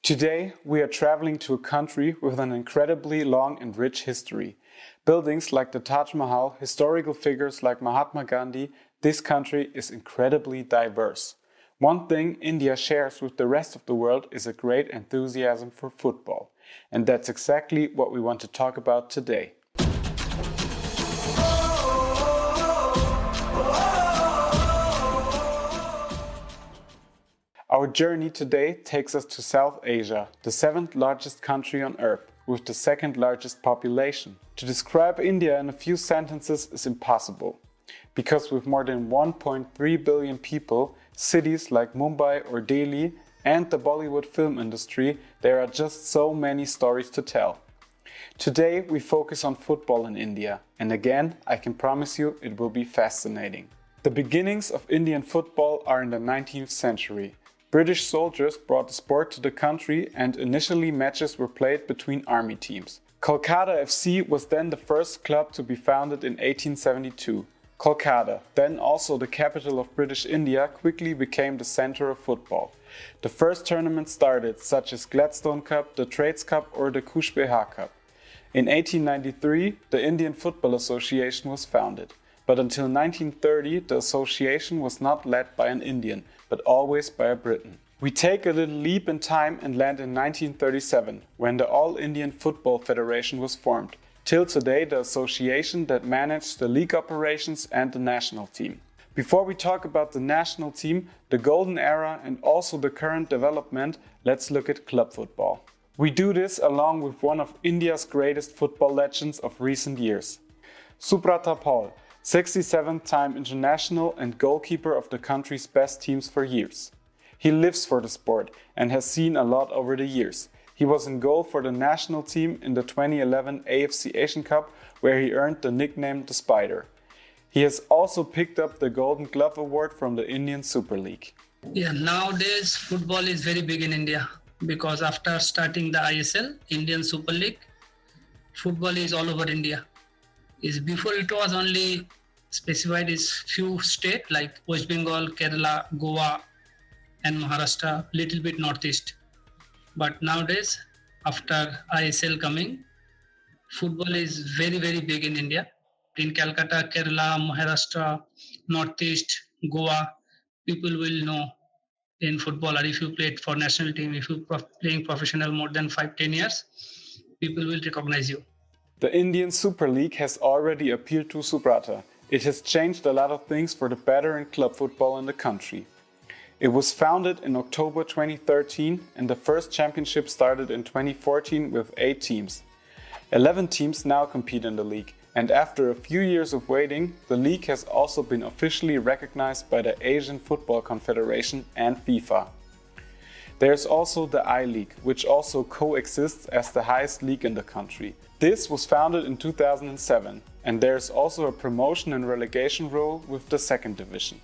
Today, we are traveling to a country with an incredibly long and rich history. Buildings like the Taj Mahal, historical figures like Mahatma Gandhi, this country is incredibly diverse. One thing India shares with the rest of the world is a great enthusiasm for football. And that's exactly what we want to talk about today. Our journey today takes us to South Asia, the 7th largest country on Earth, with the 2nd largest population. To describe India in a few sentences is impossible, because with more than 1.3 billion people, cities like Mumbai or Delhi, and the Bollywood film industry, there are just so many stories to tell. Today we focus on football in India, and again, I can promise you it will be fascinating. The beginnings of Indian football are in the 19th century. British soldiers brought the sport to the country and initially matches were played between army teams. Kolkata FC was then the first club to be founded in 1872. Kolkata, then also the capital of British India, quickly became the center of football. The first tournaments started, such as Gladstone Cup, the Trades Cup or the Kuch Behar Cup. In 1893, the Indian Football Association was founded. But until 1930, the association was not led by an Indian, but always by a Briton. We take a little leap in time and land in 1937, when the All Indian Football Federation was formed. Till today, the association that managed the league operations and the national team. Before we talk about the national team, the golden era and also the current development, let's look at club football. We do this along with one of India's greatest football legends of recent years. Subrata Paul, 67th-time international and goalkeeper of the country's best teams for years. He lives for the sport and has seen a lot over the years. He was in goal for the national team in the 2011 AFC Asian Cup, where he earned the nickname The Spider. He has also picked up the Golden Glove Award from the Indian Super League. Yeah, nowadays football is very big in India because after starting the ISL, Indian Super League, football is all over India. Before it was only specified is few states like West Bengal, Kerala, Goa and Maharashtra, little bit Northeast. But nowadays, after ISL coming, football is very, very big in India. In Calcutta, Kerala, Maharashtra, Northeast, Goa, people will know in football, or if you played for national team, if you playing professional more than 5-10 years, people will recognize you. The Indian Super League has already appealed to Subrata. It has changed a lot of things for the better in club football in the country. It was founded in October 2013 and the first championship started in 2014 with 8 teams. 11 teams now compete in the league, and after a few years of waiting, the league has also been officially recognized by the Asian Football Confederation and FIFA. There's also the I-League, which also coexists as the highest league in the country. This was founded in 2007, and there's also a promotion and relegation rule with the 2nd division.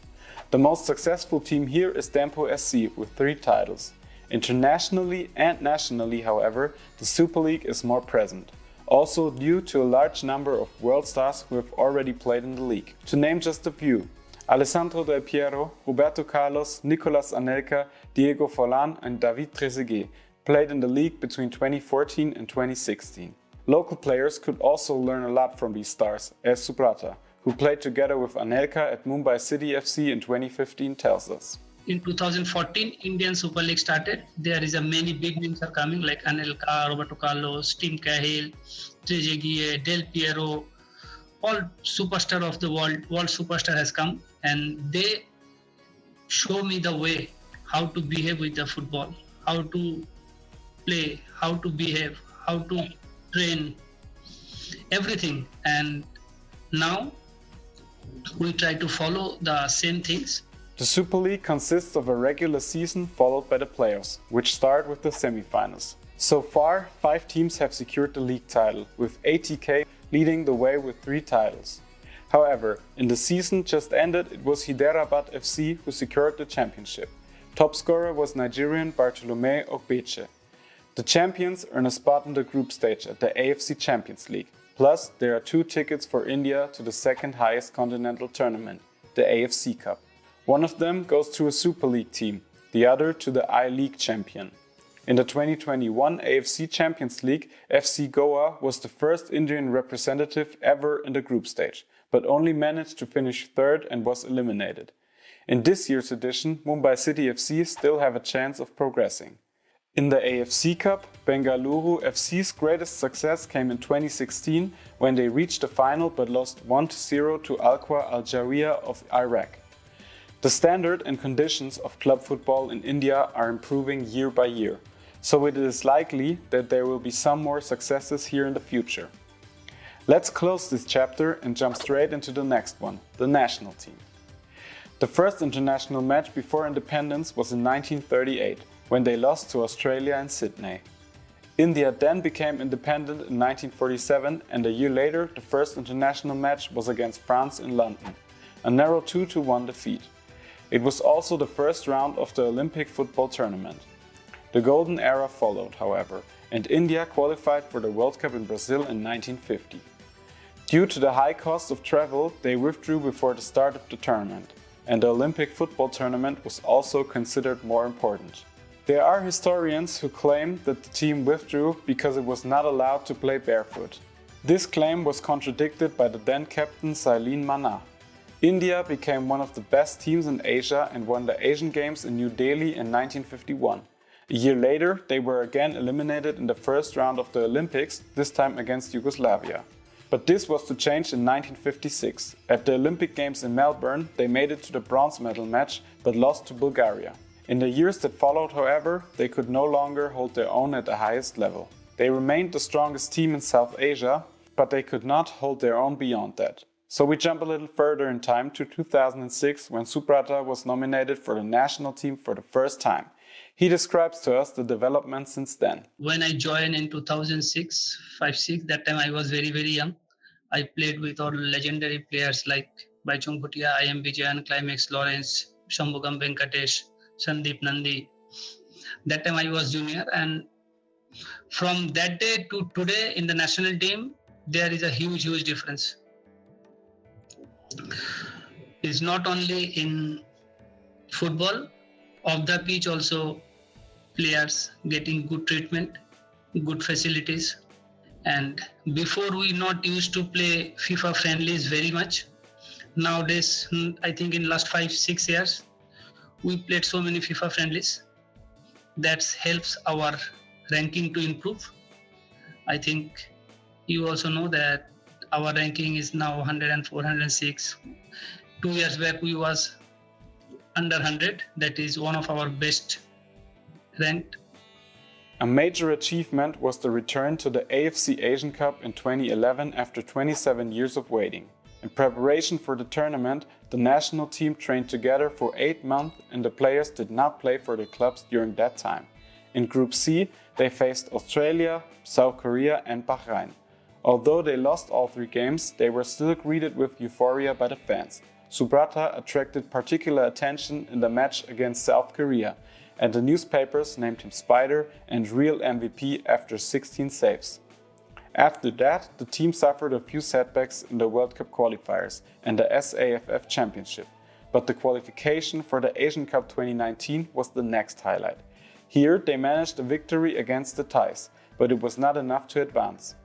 The most successful team here is Dempo SC with 3 titles. Internationally and nationally, however, the Super League is more present. Also due to a large number of world stars who have already played in the league. To name just a few: Alessandro Del Piero, Roberto Carlos, Nicolas Anelka, Diego Forlan and David Trezeguet played in the league between 2014 and 2016. Local players could also learn a lot from these stars, as Subrata, who played together with Anelka at Mumbai City FC in 2015, tells us. In 2014, Indian Super League started. There is a many big names are coming like Anelka, Roberto Carlos, Tim Cahill, Trezeguet, Del Piero, all superstar of the world superstar has come, and they show me the way how to behave with the football, how to play, how to behave, how to train, everything. And now we try to follow the same things. The Super League consists of a regular season followed by the playoffs, which start with the semi-finals. So far, 5 teams have secured the league title, with ATK leading the way with 3 titles. However, in the season just ended, it was Hyderabad FC who secured the championship. Top scorer was Nigerian Bartolome Ogbeche. The champions earn a spot in the group stage at the AFC Champions League. Plus, there are 2 tickets for India to the 2nd highest continental tournament, the AFC Cup. One of them goes to a Super League team, the other to the I-League champion. In the 2021 AFC Champions League, FC Goa was the first Indian representative ever in the group stage, but only managed to finish third and was eliminated. In this year's edition, Mumbai City FC still have a chance of progressing. In the AFC Cup, Bengaluru FC's greatest success came in 2016 when they reached the final but lost 1-0 to Al-Qaeda Al-Jawiya of Iraq. The standard and conditions of club football in India are improving year by year, so it is likely that there will be some more successes here in the future. Let's close this chapter and jump straight into the next one, the national team. The first international match before independence was in 1938, when they lost to Australia in Sydney. India then became independent in 1947, and a year later the first international match was against France in London, a narrow 2-1 defeat. It was also the first round of the Olympic football tournament. The golden era followed, however, and India qualified for the World Cup in Brazil in 1950. Due to the high cost of travel, they withdrew before the start of the tournament, and the Olympic football tournament was also considered more important. There are historians who claim that the team withdrew because it was not allowed to play barefoot. This claim was contradicted by the then captain Sailin Manna. India became one of the best teams in Asia and won the Asian Games in New Delhi in 1951. A year later, they were again eliminated in the first round of the Olympics, this time against Yugoslavia. But this was to change in 1956. At the Olympic Games in Melbourne, they made it to the bronze medal match, but lost to Bulgaria. In the years that followed, however, they could no longer hold their own at the highest level. They remained the strongest team in South Asia, but they could not hold their own beyond that. So we jump a little further in time to 2006, when Subrata was nominated for the national team for the first time. He describes to us the development since then. When I joined in 2006, 5-6, that time I was very, very young. I played with all legendary players like Baichung Bhutia, I.M. Vijayan, Climax Lawrence, Shambhugam Venkatesh, Sandeep Nandi. That time I was junior, and from that day to today in the national team, there is a huge difference. It's not only in football, off the pitch also players getting good treatment, good facilities. And before we not used to play FIFA friendlies very much. Nowadays, I think in last 5-6 years, we played so many FIFA friendlies. That helps our ranking to improve. I think you also know that our ranking is now 104, 106. 2 years back, we was under 100. That is one of our best ranked. A major achievement was the return to the AFC Asian Cup in 2011 after 27 years of waiting. In preparation for the tournament, the national team trained together for 8 months and the players did not play for their clubs during that time. In Group C, they faced Australia, South Korea and Bahrain. Although they lost all 3 games, they were still greeted with euphoria by the fans. Subrata attracted particular attention in the match against South Korea, and the newspapers named him Spider and real MVP after 16 saves. After that, the team suffered a few setbacks in the World Cup qualifiers and the SAFF Championship, but the qualification for the Asian Cup 2019 was the next highlight. Here they managed a victory against the Thais, but it was not enough to advance.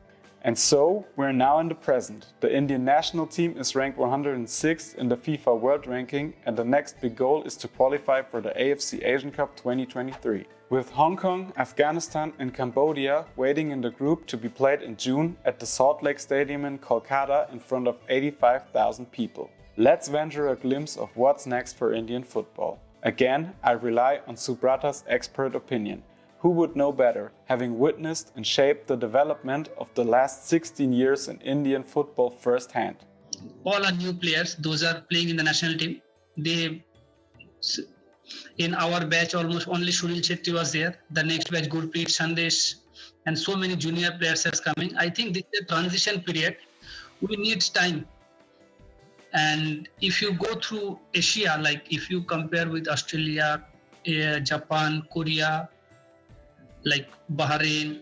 And so, we're now in the present. The Indian national team is ranked 106th in the FIFA World Ranking, and the next big goal is to qualify for the AFC Asian Cup 2023. With Hong Kong, Afghanistan and Cambodia waiting in the group to be played in June at the Salt Lake Stadium in Kolkata in front of 85,000 people. Let's venture a glimpse of what's next for Indian football. Again, I rely on Subrata's expert opinion. Who would know better, having witnessed and shaped the development of the last 16 years in Indian football firsthand? All are new players. Those are playing in the national team. In our batch, almost only Sunil Chetty was there. The next batch, Gurpreet, Sandesh, and so many junior players are coming. I think this is a transition period. We need time. And if you go through Asia, like if you compare with Australia, Japan, Korea, like Bahrain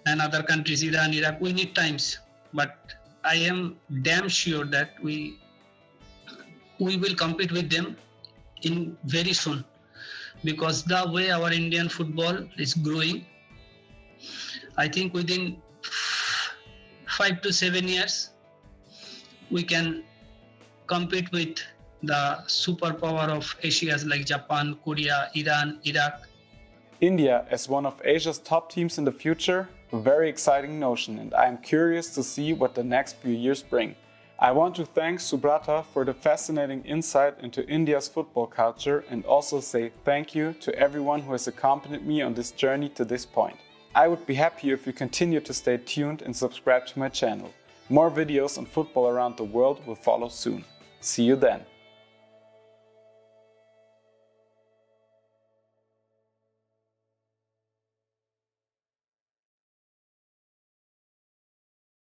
and other countries, Iran, Iraq, we need times. But I am damn sure that we will compete with them in very soon. because the way our Indian football is growing, I think within 5 to 7 years, we can compete with the superpower of Asias like Japan, Korea, Iran, Iraq. India as one of Asia's top teams in the future, a very exciting notion, and I am curious to see what the next few years bring. I want to thank Subrata for the fascinating insight into India's football culture and also say thank you to everyone who has accompanied me on this journey to this point. I would be happy if you continue to stay tuned and subscribe to my channel. More videos on football around the world will follow soon. See you then.